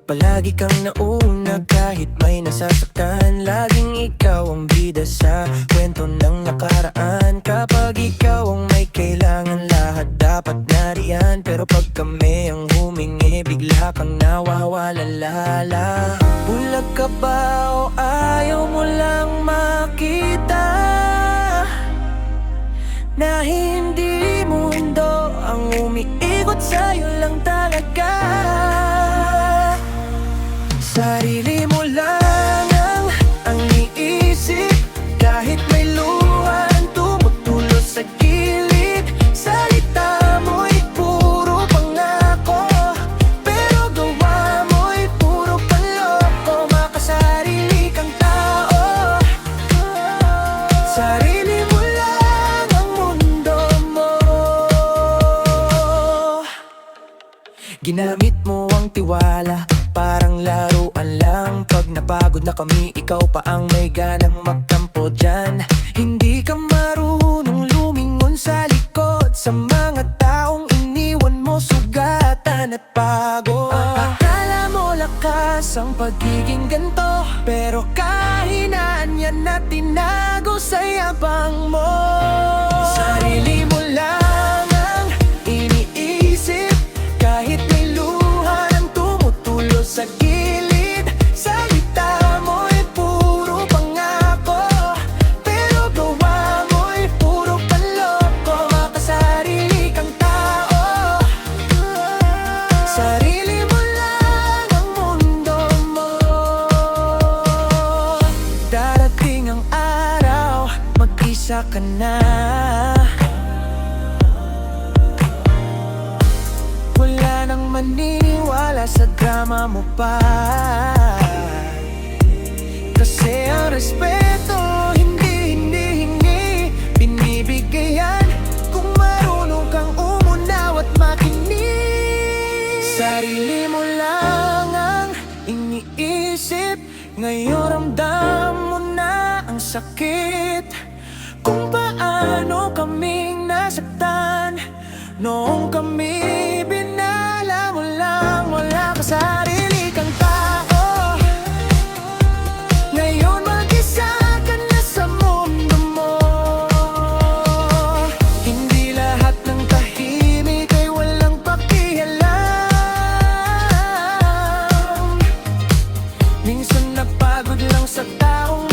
palagi kang nauna kahit may nasasaktan. Laging ikaw ang bida sa kwento ng nakaraan. Kapag ikaw ang may kailangan, lahat dapat nariyan. Pero pag kami ang humingi, bigla kang nawawala-lala. Bulag ka ba o ayaw mo lang makita na hindi mundo ang umiikot sa'yo lang talaga? Sarili mo lang ang iniisip, kahit may luhan tumutulo sa gilid. Salita mo'y puro pangako, pero gawa mo'y puro panloko. Makasarili kang tao, sarili mo lang ang mundo mo. Ginamit mo ang tiwala, parang laruan lang. Pag napagod na kami, ikaw pa ang may ganang magkampo dyan. Hindi ka marunong lumingon sa likod, sa mga taong iniwan mo sugatan at pagod. Akala mo lakas ang pagiging ganto, pero kahinaan yan na tinago sa yabang mo. Sarili mo lang ang iniisip, kahit may luhan tumutulo sa gilid. Salita mo'y puro pangako, pero gawa mo'y puro panloko. Makasarili kang tao, sarili mo lang ang mundo mo. Darating ang araw, mag-isa ka na. Wala nang maniniwala sa drama mo pa, kasi ang respeto hindi hinihingi, binibigay yan kung marunong kang umunaw at makinig. Sarili mo lang ang iniisip, ngayon ramdam mo na ang sakit. Kung paano kaming nasaktan noong kami binala mo lang. Wala ka, sarili kang tao, ngayon mag-isa ka na sa mundo mo. Hindi lahat ng tahimik ay walang pakialam. Minsan napagod lang sa taong